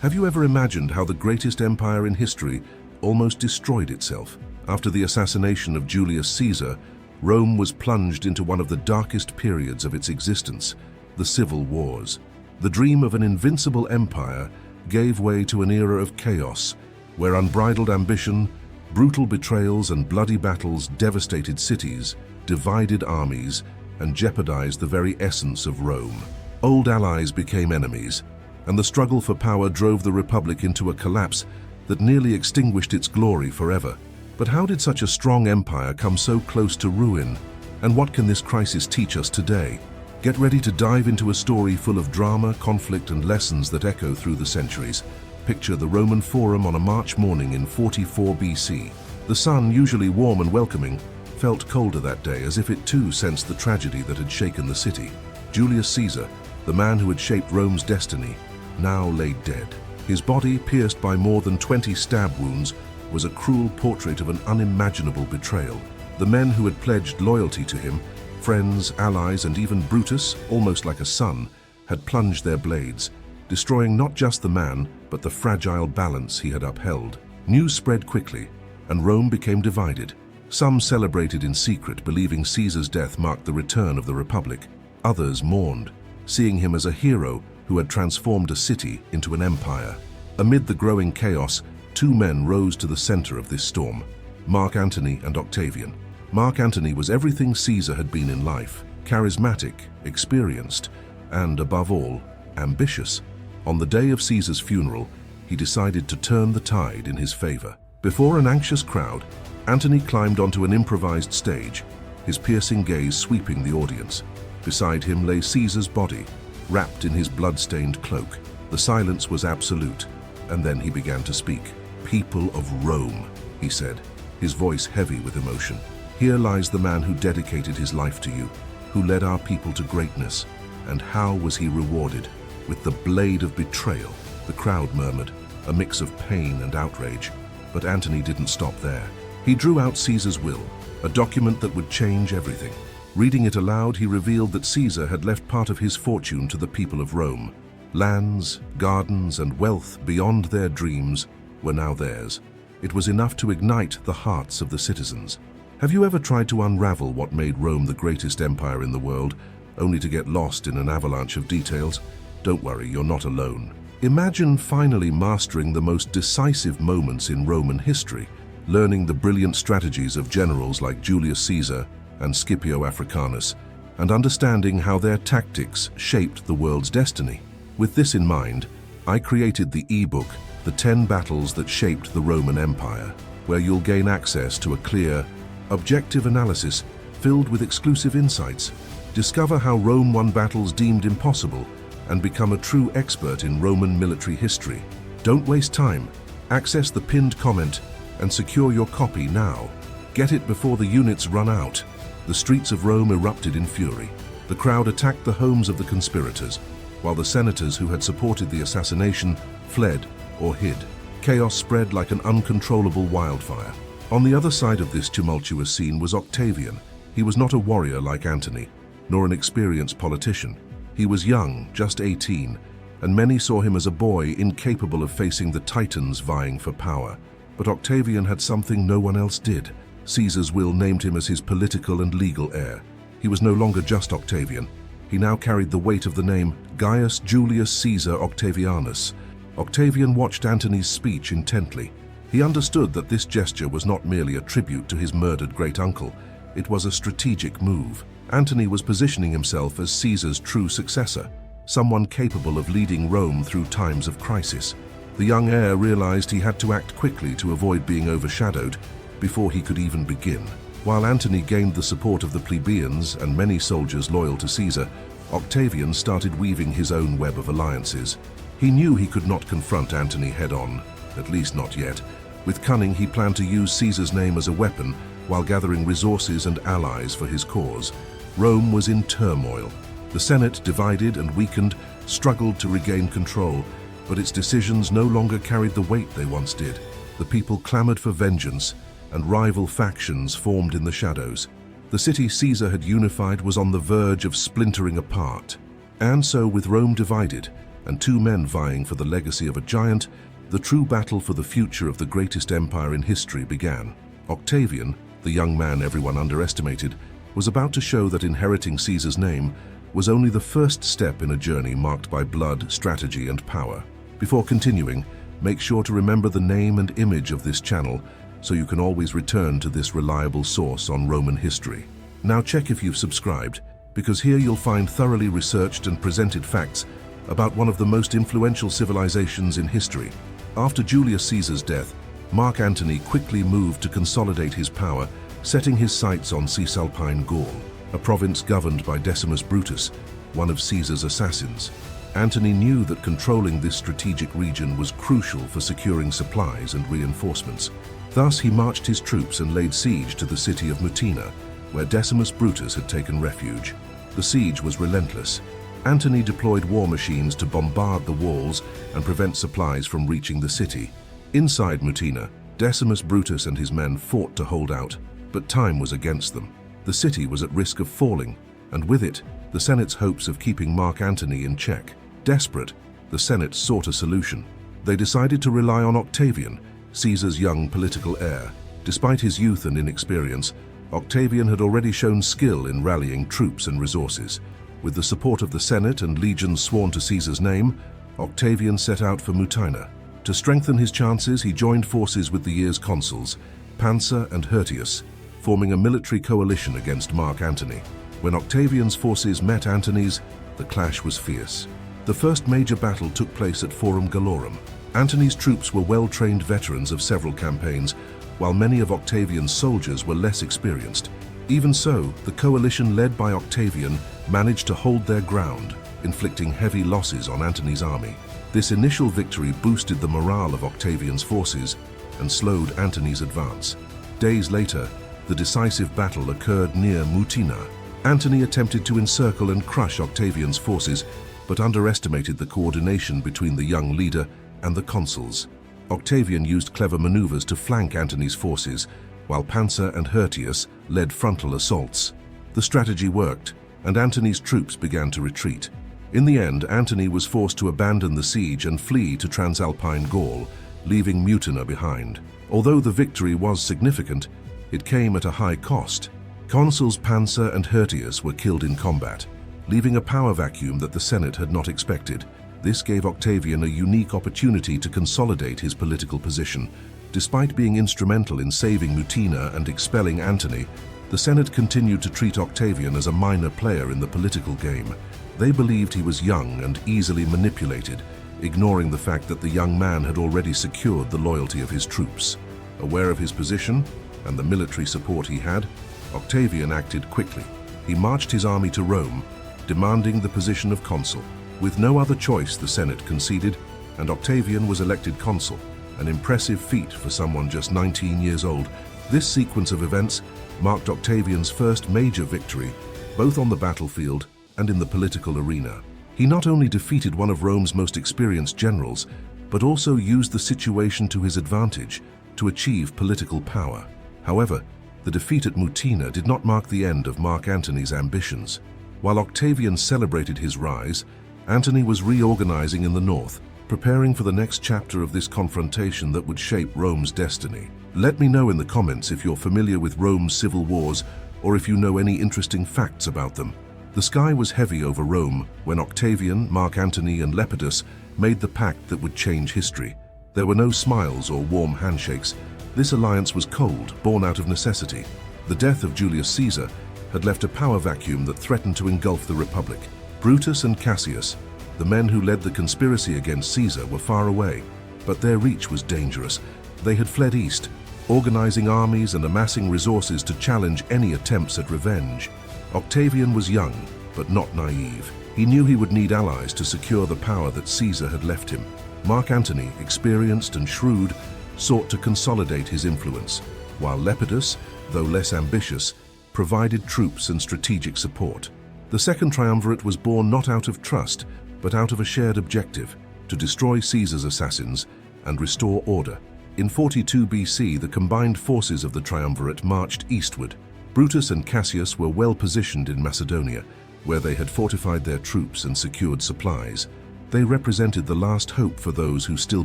Have you ever imagined how the greatest empire in history almost destroyed itself? After the assassination of Julius Caesar, Rome was plunged into one of the darkest periods of its existence, the Civil Wars. The dream of an invincible empire gave way to an era of chaos, where unbridled ambition, brutal betrayals and bloody battles devastated cities, divided armies, and jeopardized the very essence of Rome. Old allies became enemies, and the struggle for power drove the Republic into a collapse that nearly extinguished its glory forever. But how did such a strong empire come so close to ruin? And what can this crisis teach us today? Get ready to dive into a story full of drama, conflict, and lessons that echo through the centuries. Picture the Roman Forum on a March morning in 44 BC. The sun, usually warm and welcoming, felt colder that day, as if it too sensed the tragedy that had shaken the city. Julius Caesar, the man who had shaped Rome's destiny, now lay dead. His body, pierced by more than 20 stab wounds, was a cruel portrait of an unimaginable betrayal. The men who had pledged loyalty to him, friends, allies, and even Brutus, almost like a son, had plunged their blades, destroying not just the man, but the fragile balance he had upheld. News spread quickly, and Rome became divided. Some celebrated in secret, believing Caesar's death marked the return of the Republic. Others mourned, seeing him as a hero who had transformed a city into an empire. Amid the growing chaos, two men rose to the center of this storm: Mark Antony and Octavian. Mark Antony was everything Caesar had been in life: charismatic, experienced, and, above all, ambitious. On the day of Caesar's funeral, he decided to turn the tide in his favor. Before an anxious crowd, Antony climbed onto an improvised stage, his piercing gaze sweeping the audience. Beside him lay Caesar's body, wrapped in his blood-stained cloak. The silence was absolute, and then he began to speak. "People of Rome," he said, his voice heavy with emotion. "Here lies the man who dedicated his life to you, who led our people to greatness. And how was he rewarded? With the blade of betrayal." The crowd murmured, a mix of pain and outrage. But Antony didn't stop there. He drew out Caesar's will, a document that would change everything. Reading it aloud, he revealed that Caesar had left part of his fortune to the people of Rome. Lands, gardens, and wealth beyond their dreams were now theirs. It was enough to ignite the hearts of the citizens. Have you ever tried to unravel what made Rome the greatest empire in the world, only to get lost in an avalanche of details? Don't worry, you're not alone. Imagine finally mastering the most decisive moments in Roman history, learning the brilliant strategies of generals like Julius Caesar and Scipio Africanus, and understanding how their tactics shaped the world's destiny. With this in mind, I created the ebook, The 10 Battles That Shaped the Roman Empire, where you'll gain access to a clear, objective analysis filled with exclusive insights. Discover how Rome won battles deemed impossible and become a true expert in Roman military history. Don't waste time. Access the pinned comment and secure your copy now. Get it before the units run out. The streets of Rome erupted in fury. The crowd attacked the homes of the conspirators, while the senators who had supported the assassination fled or hid. Chaos spread like an uncontrollable wildfire. On the other side of this tumultuous scene was Octavian. He was not a warrior like Antony, nor an experienced politician. He was young, just 18, and many saw him as a boy incapable of facing the titans vying for power. But Octavian had something no one else did. Caesar's will named him as his political and legal heir. He was no longer just Octavian. He now carried the weight of the name Gaius Julius Caesar Octavianus. Octavian watched Antony's speech intently. He understood that this gesture was not merely a tribute to his murdered great-uncle. It was a strategic move. Antony was positioning himself as Caesar's true successor, someone capable of leading Rome through times of crisis. The young heir realized he had to act quickly to avoid being overshadowed before he could even begin. While Antony gained the support of the plebeians and many soldiers loyal to Caesar, Octavian started weaving his own web of alliances. He knew he could not confront Antony head-on, at least not yet. With cunning, he planned to use Caesar's name as a weapon while gathering resources and allies for his cause. Rome was in turmoil. The Senate, divided and weakened, struggled to regain control, but its decisions no longer carried the weight they once did. The people clamored for vengeance, and rival factions formed in the shadows. The city Caesar had unified was on the verge of splintering apart. And so, with Rome divided, and two men vying for the legacy of a giant, the true battle for the future of the greatest empire in history began. Octavian, the young man everyone underestimated, was about to show that inheriting Caesar's name was only the first step in a journey marked by blood, strategy, and power. Before continuing, make sure to remember the name and image of this channel so you can always return to this reliable source on Roman history. Now check if you've subscribed, because here you'll find thoroughly researched and presented facts about one of the most influential civilizations in history. After Julius Caesar's death, Mark Antony quickly moved to consolidate his power, setting his sights on Cisalpine Gaul, a province governed by Decimus Brutus, one of Caesar's assassins. Antony knew that controlling this strategic region was crucial for securing supplies and reinforcements. Thus, he marched his troops and laid siege to the city of Mutina, where Decimus Brutus had taken refuge. The siege was relentless. Antony deployed war machines to bombard the walls and prevent supplies from reaching the city. Inside Mutina, Decimus Brutus and his men fought to hold out, but time was against them. The city was at risk of falling, and with it, the Senate's hopes of keeping Mark Antony in check. Desperate, the Senate sought a solution. They decided to rely on Octavian, Caesar's young political heir. Despite his youth and inexperience, Octavian had already shown skill in rallying troops and resources. With the support of the Senate and legions sworn to Caesar's name, Octavian set out for Mutina. To strengthen his chances, he joined forces with the year's consuls, Pansa and Hirtius, forming a military coalition against Mark Antony. When Octavian's forces met Antony's, the clash was fierce. The first major battle took place at Forum Gallorum. Antony's troops were well-trained veterans of several campaigns, while many of Octavian's soldiers were less experienced. Even so, the coalition led by Octavian managed to hold their ground, inflicting heavy losses on Antony's army. This initial victory boosted the morale of Octavian's forces and slowed Antony's advance. Days later, the decisive battle occurred near Mutina. Antony attempted to encircle and crush Octavian's forces, but underestimated the coordination between the young leader and the consuls. Octavian used clever maneuvers to flank Antony's forces, while Pansa and Hirtius led frontal assaults. The strategy worked, and Antony's troops began to retreat. In the end, Antony was forced to abandon the siege and flee to Transalpine Gaul, leaving Mutina behind. Although the victory was significant, it came at a high cost. Consuls Pansa and Hirtius were killed in combat, leaving a power vacuum that the Senate had not expected. This gave Octavian a unique opportunity to consolidate his political position. Despite being instrumental in saving Mutina and expelling Antony, the Senate continued to treat Octavian as a minor player in the political game. They believed he was young and easily manipulated, ignoring the fact that the young man had already secured the loyalty of his troops. Aware of his position and the military support he had, Octavian acted quickly. He marched his army to Rome, demanding the position of consul. With no other choice, the Senate conceded, and Octavian was elected consul, an impressive feat for someone just 19 years old. This sequence of events marked Octavian's first major victory, both on the battlefield and in the political arena. He not only defeated one of Rome's most experienced generals, but also used the situation to his advantage to achieve political power. However, the defeat at Mutina did not mark the end of Mark Antony's ambitions. While Octavian celebrated his rise, Antony was reorganizing in the north, preparing for the next chapter of this confrontation that would shape Rome's destiny. Let me know in the comments if you're familiar with Rome's civil wars or if you know any interesting facts about them. The sky was heavy over Rome when Octavian, Mark Antony, and Lepidus made the pact that would change history. There were no smiles or warm handshakes. This alliance was cold, born out of necessity. The death of Julius Caesar had left a power vacuum that threatened to engulf the Republic. Brutus and Cassius, the men who led the conspiracy against Caesar, were far away, but their reach was dangerous. They had fled east, organizing armies and amassing resources to challenge any attempts at revenge. Octavian was young, but not naive. He knew he would need allies to secure the power that Caesar had left him. Mark Antony, experienced and shrewd, sought to consolidate his influence, while Lepidus, though less ambitious, provided troops and strategic support. The Second Triumvirate was born not out of trust, but out of a shared objective: to destroy Caesar's assassins and restore order. In 42 BC, the combined forces of the Triumvirate marched eastward. Brutus and Cassius were well positioned in Macedonia, where they had fortified their troops and secured supplies. They represented the last hope for those who still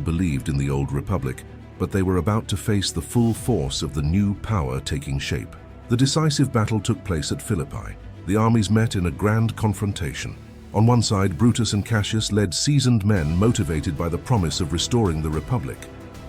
believed in the old republic, but they were about to face the full force of the new power taking shape. The decisive battle took place at Philippi. The armies met in a grand confrontation. On one side, Brutus and Cassius led seasoned men motivated by the promise of restoring the republic.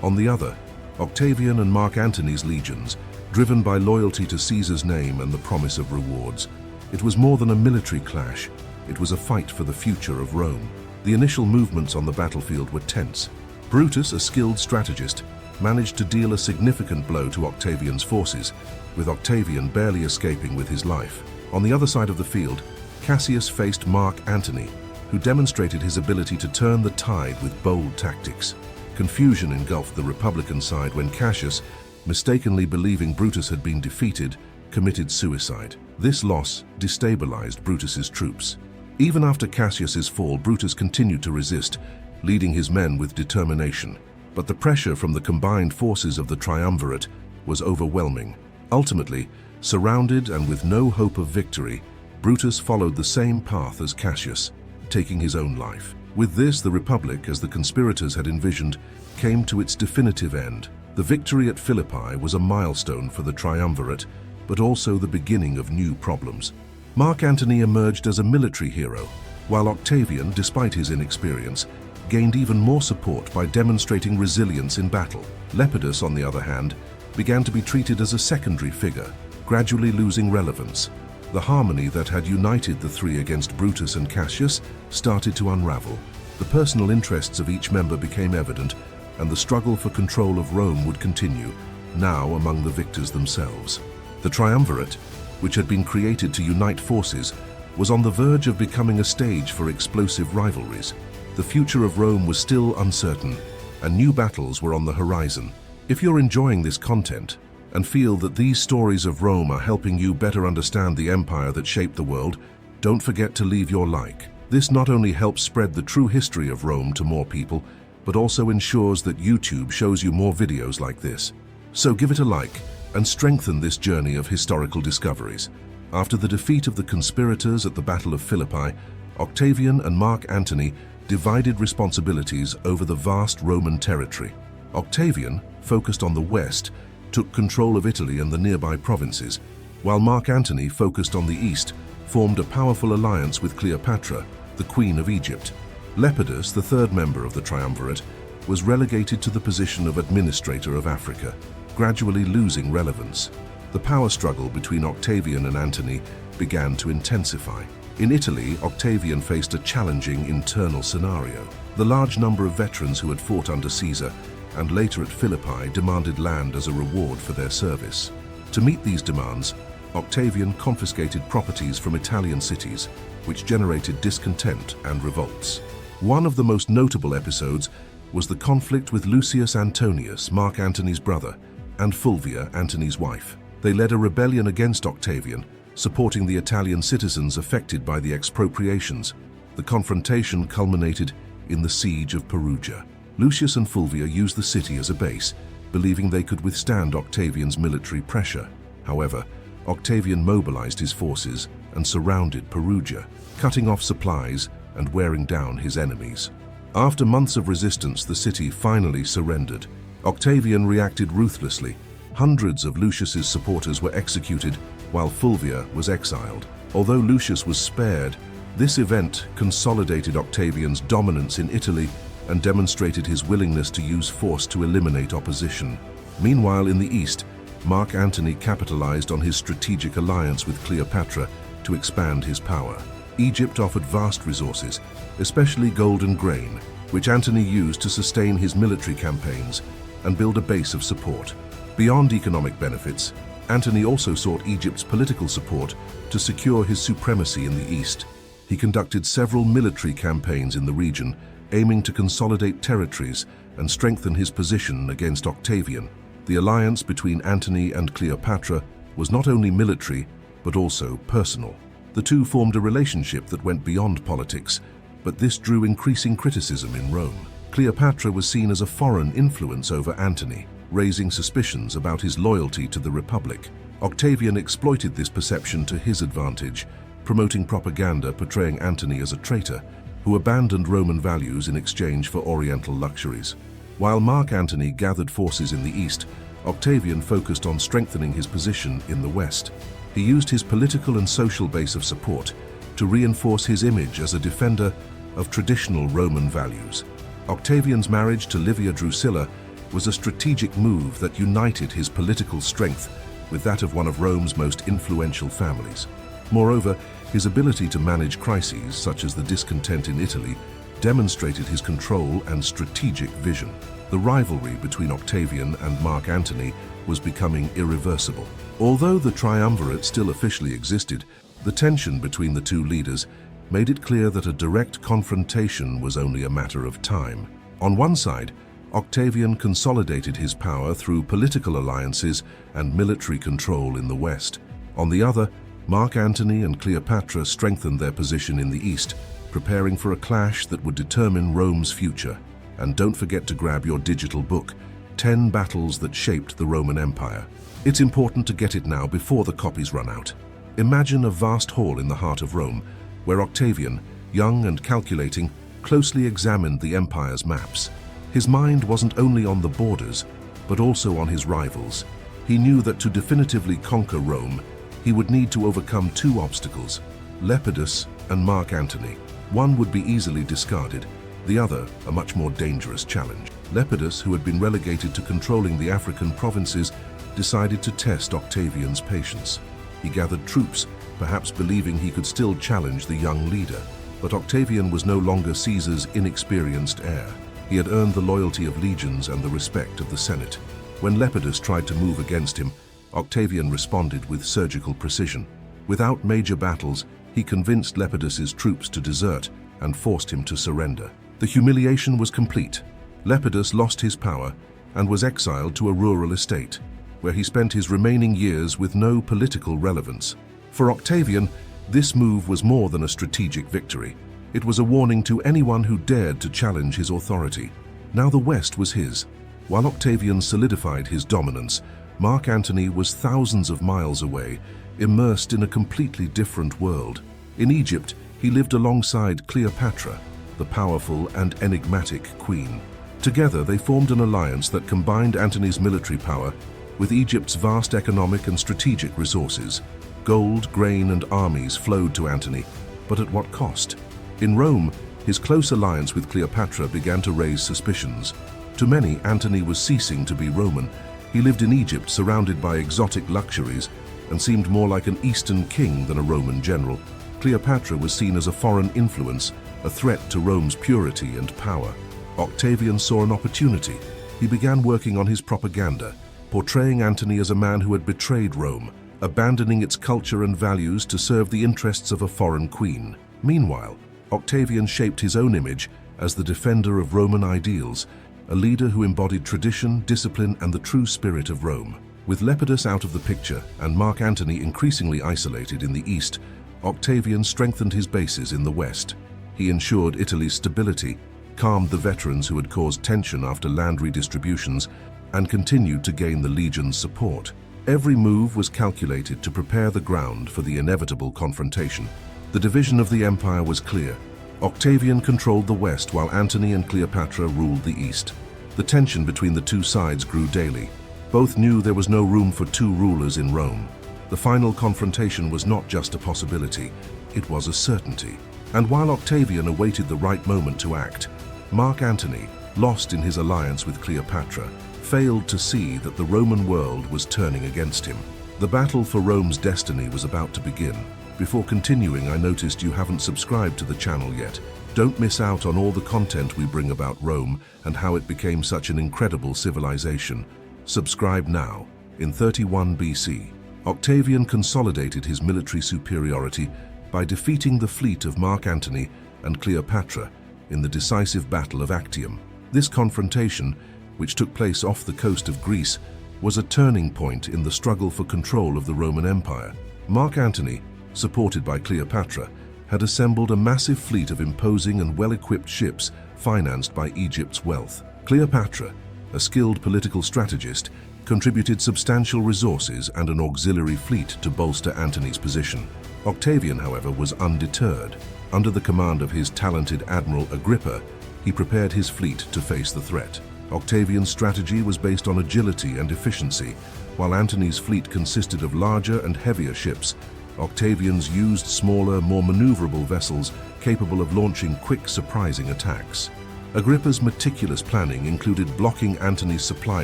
On the other, Octavian and Mark Antony's legions, driven by loyalty to Caesar's name and the promise of rewards. It was more than a military clash. It was a fight for the future of Rome. The initial movements on the battlefield were tense. Brutus, a skilled strategist, managed to deal a significant blow to Octavian's forces, with Octavian barely escaping with his life. On the other side of the field, Cassius faced Mark Antony, who demonstrated his ability to turn the tide with bold tactics. Confusion engulfed the Republican side when Cassius, mistakenly believing Brutus had been defeated, committed suicide. This loss destabilized Brutus's troops. Even after Cassius's fall, Brutus continued to resist, leading his men with determination. But the pressure from the combined forces of the Triumvirate was overwhelming. Ultimately, surrounded and with no hope of victory, Brutus followed the same path as Cassius, taking his own life. With this, the Republic, as the conspirators had envisioned, came to its definitive end. The victory at Philippi was a milestone for the Triumvirate, but also the beginning of new problems. Mark Antony emerged as a military hero, while Octavian, despite his inexperience, gained even more support by demonstrating resilience in battle. Lepidus, on the other hand, began to be treated as a secondary figure, gradually losing relevance. The harmony that had united the three against Brutus and Cassius started to unravel. The personal interests of each member became evident, and the struggle for control of Rome would continue, now among the victors themselves. The Triumvirate, which had been created to unite forces, was on the verge of becoming a stage for explosive rivalries. The future of Rome was still uncertain, and new battles were on the horizon. If you're enjoying this content and feel that these stories of Rome are helping you better understand the empire that shaped the world, don't forget to leave your like. This not only helps spread the true history of Rome to more people, but also ensures that YouTube shows you more videos like this. So give it a like and strengthen this journey of historical discoveries. After the defeat of the conspirators at the Battle of Philippi, Octavian and Mark Antony divided responsibilities over the vast Roman territory. Octavian, focused on the west, took control of Italy and the nearby provinces, while Mark Antony, focused on the east, formed a powerful alliance with Cleopatra, the Queen of Egypt. Lepidus, the third member of the Triumvirate, was relegated to the position of administrator of Africa, gradually losing relevance. The power struggle between Octavian and Antony began to intensify. In Italy, Octavian faced a challenging internal scenario. The large number of veterans who had fought under Caesar and later at Philippi demanded land as a reward for their service. To meet these demands, Octavian confiscated properties from Italian cities, which generated discontent and revolts. One of the most notable episodes was the conflict with Lucius Antonius, Mark Antony's brother, and Fulvia, Antony's wife. They led a rebellion against Octavian, supporting the Italian citizens affected by the expropriations. The confrontation culminated in the siege of Perugia. Lucius and Fulvia used the city as a base, believing they could withstand Octavian's military pressure. However, Octavian mobilized his forces and surrounded Perugia, cutting off supplies and wearing down his enemies. After months of resistance, the city finally surrendered. Octavian reacted ruthlessly. Hundreds of Lucius's supporters were executed, while Fulvia was exiled. Although Lucius was spared, this event consolidated Octavian's dominance in Italy and demonstrated his willingness to use force to eliminate opposition. Meanwhile, in the east, Mark Antony capitalized on his strategic alliance with Cleopatra to expand his power. Egypt offered vast resources, especially gold and grain, which Antony used to sustain his military campaigns and build a base of support. Beyond economic benefits, Antony also sought Egypt's political support to secure his supremacy in the east. He conducted several military campaigns in the region, aiming to consolidate territories and strengthen his position against Octavian. The alliance between Antony and Cleopatra was not only military, but also personal. The two formed a relationship that went beyond politics, but this drew increasing criticism in Rome. Cleopatra was seen as a foreign influence over Antony, raising suspicions about his loyalty to the Republic. Octavian exploited this perception to his advantage, promoting propaganda portraying Antony as a traitor who abandoned Roman values in exchange for Oriental luxuries. While Mark Antony gathered forces in the east, Octavian focused on strengthening his position in the west. He used his political and social base of support to reinforce his image as a defender of traditional Roman values. Octavian's marriage to Livia Drusilla was a strategic move that united his political strength with that of one of Rome's most influential families. Moreover, his ability to manage crises, such as the discontent in Italy, demonstrated his control and strategic vision. The rivalry between Octavian and Mark Antony was becoming irreversible. Although the Triumvirate still officially existed, the tension between the two leaders made it clear that a direct confrontation was only a matter of time. On one side, Octavian consolidated his power through political alliances and military control in the west. On the other, Mark Antony and Cleopatra strengthened their position in the east, preparing for a clash that would determine Rome's future. And don't forget to grab your digital book, 10 Battles That Shaped the Roman Empire. It's important to get it now before the copies run out. Imagine a vast hall in the heart of Rome, where Octavian, young and calculating, closely examined the empire's maps. His mind wasn't only on the borders, but also on his rivals. He knew that to definitively conquer Rome, he would need to overcome two obstacles, Lepidus and Mark Antony. One would be easily discarded, the other a much more dangerous challenge. Lepidus, who had been relegated to controlling the African provinces, decided to test Octavian's patience. He gathered troops, perhaps believing he could still challenge the young leader. But Octavian was no longer Caesar's inexperienced heir. He had earned the loyalty of legions and the respect of the Senate. When Lepidus tried to move against him, Octavian responded with surgical precision. Without major battles, he convinced Lepidus's troops to desert and forced him to surrender. The humiliation was complete. Lepidus lost his power and was exiled to a rural estate, where he spent his remaining years with no political relevance. For Octavian, this move was more than a strategic victory. It was a warning to anyone who dared to challenge his authority. Now the West was his. While Octavian solidified his dominance, Mark Antony was thousands of miles away, immersed in a completely different world. In Egypt, he lived alongside Cleopatra, the powerful and enigmatic queen. Together, they formed an alliance that combined Antony's military power with Egypt's vast economic and strategic resources. Gold, grain, and armies flowed to Antony, but at what cost? In Rome, his close alliance with Cleopatra began to raise suspicions. To many, Antony was ceasing to be Roman. He lived in Egypt surrounded by exotic luxuries and seemed more like an Eastern king than a Roman general. Cleopatra was seen as a foreign influence, a threat to Rome's purity and power. Octavian saw an opportunity. He began working on his propaganda, portraying Antony as a man who had betrayed Rome, abandoning its culture and values to serve the interests of a foreign queen. Meanwhile, Octavian shaped his own image as the defender of Roman ideals, a leader who embodied tradition, discipline, and the true spirit of Rome. With Lepidus out of the picture and Mark Antony increasingly isolated in the east, Octavian strengthened his bases in the west. He ensured Italy's stability, calmed the veterans who had caused tension after land redistributions, and continued to gain the legion's support. Every move was calculated to prepare the ground for the inevitable confrontation. The division of the empire was clear. Octavian controlled the west while Antony and Cleopatra ruled the east. The tension between the two sides grew daily. Both knew there was no room for two rulers in Rome. The final confrontation was not just a possibility, it was a certainty. And while Octavian awaited the right moment to act, Mark Antony, lost in his alliance with Cleopatra, failed to see that the Roman world was turning against him. The battle for Rome's destiny was about to begin. Before continuing, I noticed you haven't subscribed to the channel yet. Don't miss out on all the content we bring about Rome and how it became such an incredible civilization. Subscribe now. In 31 BC, Octavian consolidated his military superiority by defeating the fleet of Mark Antony and Cleopatra in the decisive Battle of Actium. This confrontation, which took place off the coast of Greece, was a turning point in the struggle for control of the Roman Empire. Mark Antony, supported by Cleopatra, had assembled a massive fleet of imposing and well-equipped ships financed by Egypt's wealth. Cleopatra, a skilled political strategist, contributed substantial resources and an auxiliary fleet to bolster Antony's position. Octavian, however, was undeterred. Under the command of his talented Admiral Agrippa, he prepared his fleet to face the threat. Octavian's strategy was based on agility and efficiency, while Antony's fleet consisted of larger and heavier ships. Octavian's used smaller, more maneuverable vessels capable of launching quick, surprising attacks. Agrippa's meticulous planning included blocking Antony's supply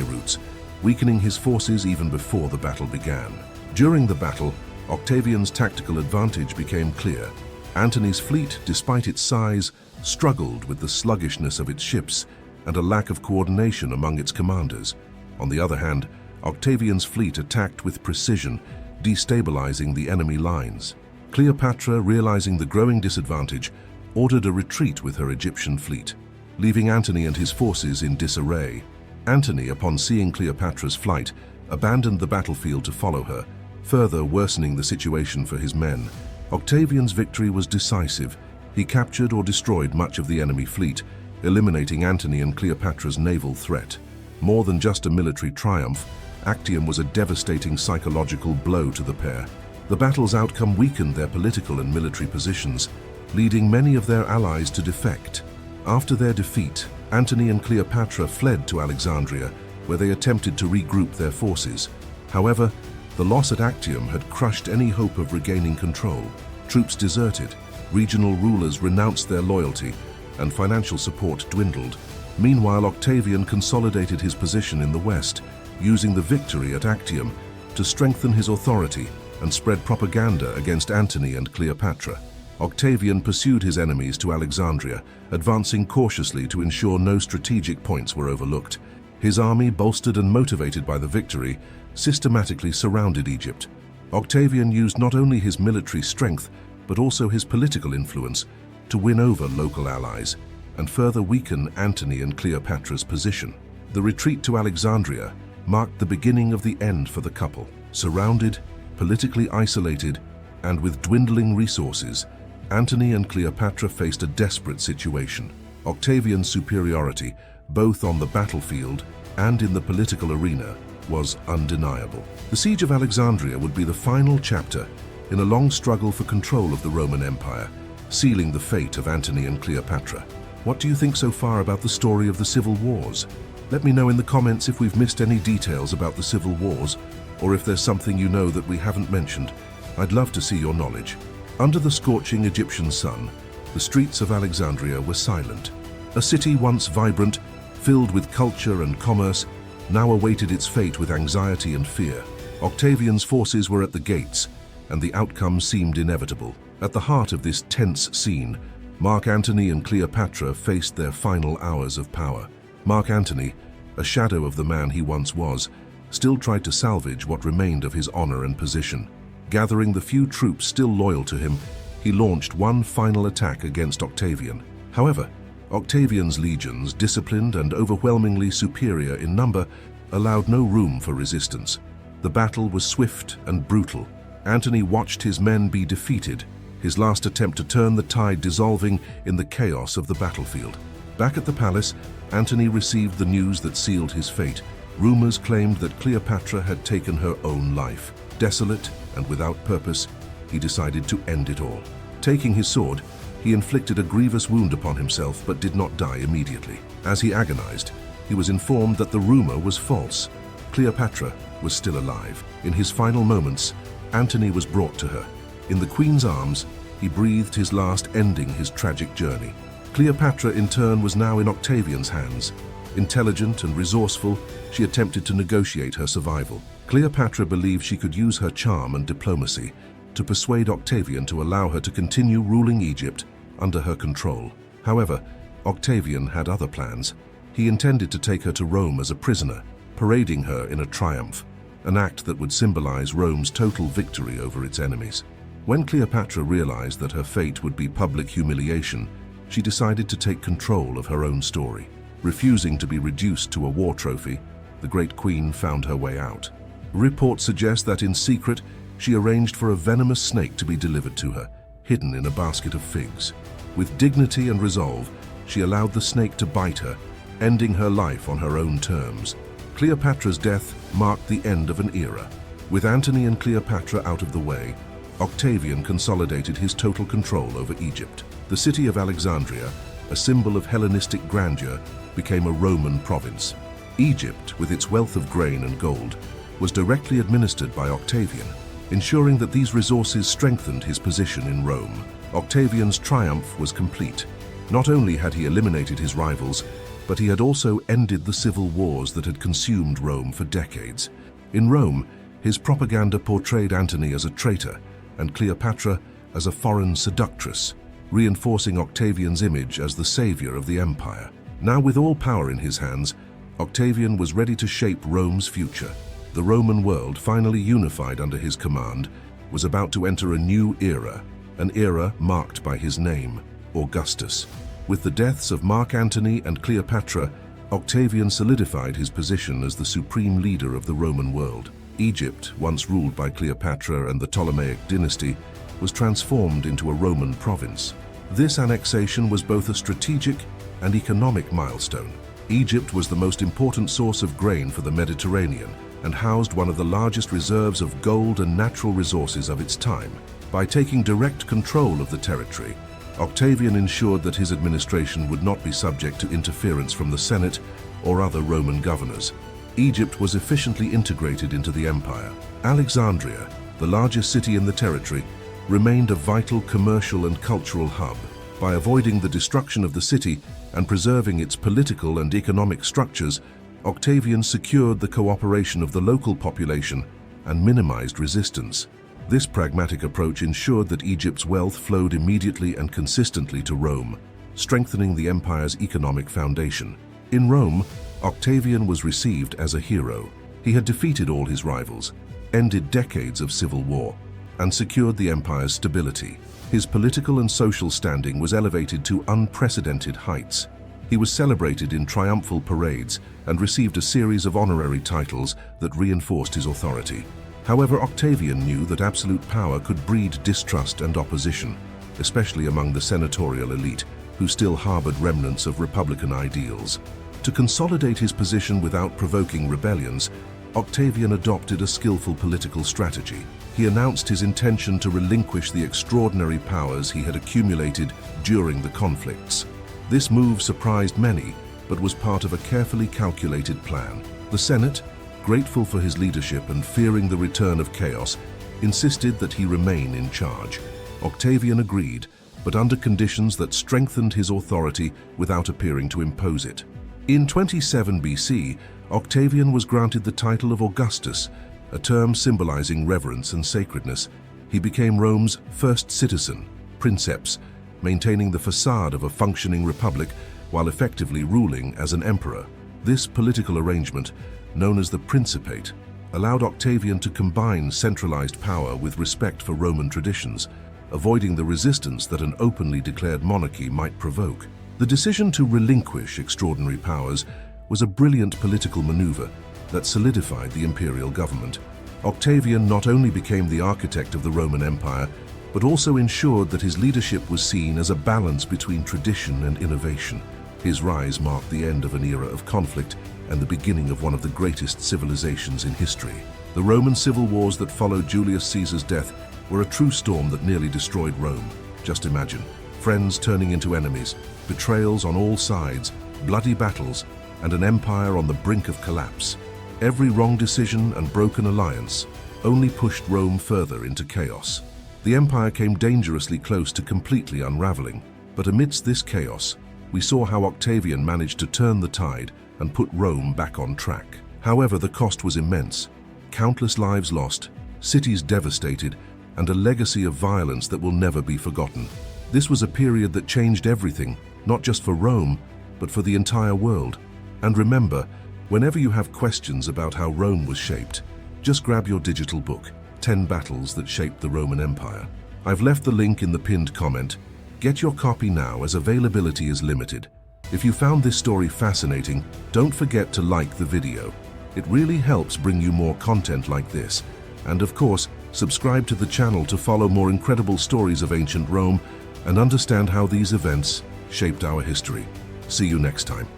routes, weakening his forces even before the battle began. During the battle, Octavian's tactical advantage became clear. Antony's fleet, despite its size, struggled with the sluggishness of its ships and a lack of coordination among its commanders. On the other hand, Octavian's fleet attacked with precision, destabilizing the enemy lines. Cleopatra, realizing the growing disadvantage, ordered a retreat with her Egyptian fleet, leaving Antony and his forces in disarray. Antony, upon seeing Cleopatra's flight, abandoned the battlefield to follow her, further worsening the situation for his men. Octavian's victory was decisive. He captured or destroyed much of the enemy fleet, eliminating Antony and Cleopatra's naval threat. More than just a military triumph, Actium was a devastating psychological blow to the pair. The battle's outcome weakened their political and military positions, leading many of their allies to defect. After their defeat, Antony and Cleopatra fled to Alexandria, where they attempted to regroup their forces. However, the loss at Actium had crushed any hope of regaining control. Troops deserted, regional rulers renounced their loyalty, and financial support dwindled. Meanwhile, Octavian consolidated his position in the west, using the victory at Actium to strengthen his authority and spread propaganda against Antony and Cleopatra. Octavian pursued his enemies to Alexandria, advancing cautiously to ensure no strategic points were overlooked. His army, bolstered and motivated by the victory, systematically surrounded Egypt. Octavian used not only his military strength, but also his political influence to win over local allies and further weaken Antony and Cleopatra's position. The retreat to Alexandria marked the beginning of the end for the couple. Surrounded, politically isolated, and with dwindling resources, Antony and Cleopatra faced a desperate situation. Octavian's superiority, both on the battlefield and in the political arena, was undeniable. The siege of Alexandria would be the final chapter in a long struggle for control of the Roman Empire, sealing the fate of Antony and Cleopatra. What do you think so far about the story of the civil wars? Let me know in the comments if we've missed any details about the civil wars, or if there's something you know that we haven't mentioned. I'd love to see your knowledge. Under the scorching Egyptian sun, the streets of Alexandria were silent. A city once vibrant, filled with culture and commerce, now awaited its fate with anxiety and fear. Octavian's forces were at the gates, and the outcome seemed inevitable. At the heart of this tense scene, Mark Antony and Cleopatra faced their final hours of power. Mark Antony, a shadow of the man he once was, still tried to salvage what remained of his honor and position. Gathering the few troops still loyal to him, he launched one final attack against Octavian. However, Octavian's legions, disciplined and overwhelmingly superior in number, allowed no room for resistance. The battle was swift and brutal. Antony watched his men be defeated, his last attempt to turn the tide dissolving in the chaos of the battlefield. Back at the palace, Antony received the news that sealed his fate. Rumors claimed that Cleopatra had taken her own life. Desolate and without purpose, he decided to end it all. Taking his sword, he inflicted a grievous wound upon himself but did not die immediately. As he agonized, he was informed that the rumor was false. Cleopatra was still alive. In his final moments, Antony was brought to her. In the queen's arms, he breathed his last, ending his tragic journey. Cleopatra, in turn, was now in Octavian's hands. Intelligent and resourceful, she attempted to negotiate her survival. Cleopatra believed she could use her charm and diplomacy to persuade Octavian to allow her to continue ruling Egypt under her control. However, Octavian had other plans. He intended to take her to Rome as a prisoner, parading her in a triumph, an act that would symbolize Rome's total victory over its enemies. When Cleopatra realized that her fate would be public humiliation, she decided to take control of her own story. Refusing to be reduced to a war trophy, the great queen found her way out. Reports suggest that in secret, she arranged for a venomous snake to be delivered to her, hidden in a basket of figs. With dignity and resolve, she allowed the snake to bite her, ending her life on her own terms. Cleopatra's death marked the end of an era. With Antony and Cleopatra out of the way, Octavian consolidated his total control over Egypt. The city of Alexandria, a symbol of Hellenistic grandeur, became a Roman province. Egypt, with its wealth of grain and gold, was directly administered by Octavian, ensuring that these resources strengthened his position in Rome. Octavian's triumph was complete. Not only had he eliminated his rivals, but he had also ended the civil wars that had consumed Rome for decades. In Rome, his propaganda portrayed Antony as a traitor and Cleopatra as a foreign seductress, reinforcing Octavian's image as the savior of the empire. Now, with all power in his hands, Octavian was ready to shape Rome's future. The Roman world, finally unified under his command, was about to enter a new era, an era marked by his name, Augustus. With the deaths of Mark Antony and Cleopatra, Octavian solidified his position as the supreme leader of the Roman world. Egypt, once ruled by Cleopatra and the Ptolemaic dynasty, was transformed into a Roman province. This annexation was both a strategic and economic milestone. Egypt was the most important source of grain for the Mediterranean and housed one of the largest reserves of gold and natural resources of its time. By taking direct control of the territory, Octavian ensured that his administration would not be subject to interference from the Senate or other Roman governors. Egypt was efficiently integrated into the empire. Alexandria, the largest city in the territory, remained a vital commercial and cultural hub. By avoiding the destruction of the city and preserving its political and economic structures, Octavian secured the cooperation of the local population and minimized resistance. This pragmatic approach ensured that Egypt's wealth flowed immediately and consistently to Rome, strengthening the empire's economic foundation. In Rome, Octavian was received as a hero. He had defeated all his rivals, ended decades of civil war, and secured the empire's stability. His political and social standing was elevated to unprecedented heights. He was celebrated in triumphal parades and received a series of honorary titles that reinforced his authority. However, Octavian knew that absolute power could breed distrust and opposition, especially among the senatorial elite, who still harbored remnants of republican ideals. To consolidate his position without provoking rebellions, Octavian adopted a skillful political strategy. He announced his intention to relinquish the extraordinary powers he had accumulated during the conflicts. This move surprised many, but was part of a carefully calculated plan. The Senate, grateful for his leadership and fearing the return of chaos, insisted that he remain in charge. Octavian agreed, but under conditions that strengthened his authority without appearing to impose it. In 27 BC, Octavian was granted the title of Augustus, a term symbolizing reverence and sacredness. He became Rome's first citizen, princeps, maintaining the facade of a functioning republic while effectively ruling as an emperor. This political arrangement, known as the Principate, allowed Octavian to combine centralized power with respect for Roman traditions, avoiding the resistance that an openly declared monarchy might provoke. The decision to relinquish extraordinary powers was a brilliant political maneuver that solidified the imperial government. Octavian not only became the architect of the Roman Empire, but also ensured that his leadership was seen as a balance between tradition and innovation. His rise marked the end of an era of conflict and the beginning of one of the greatest civilizations in history. The Roman civil wars that followed Julius Caesar's death were a true storm that nearly destroyed Rome. Just imagine, friends turning into enemies, betrayals on all sides, bloody battles, and an empire on the brink of collapse. Every wrong decision and broken alliance only pushed Rome further into chaos. The empire came dangerously close to completely unraveling, but amidst this chaos, we saw how Octavian managed to turn the tide and put Rome back on track. However, the cost was immense. Countless lives lost, cities devastated, and a legacy of violence that will never be forgotten. This was a period that changed everything, not just for Rome, but for the entire world. And remember, whenever you have questions about how Rome was shaped, just grab your digital book, 10 Battles That Shaped the Roman Empire. I've left the link in the pinned comment. Get your copy now, as availability is limited. If you found this story fascinating, don't forget to like the video. It really helps bring you more content like this. And of course, subscribe to the channel to follow more incredible stories of ancient Rome and understand how these events shaped our history. See you next time.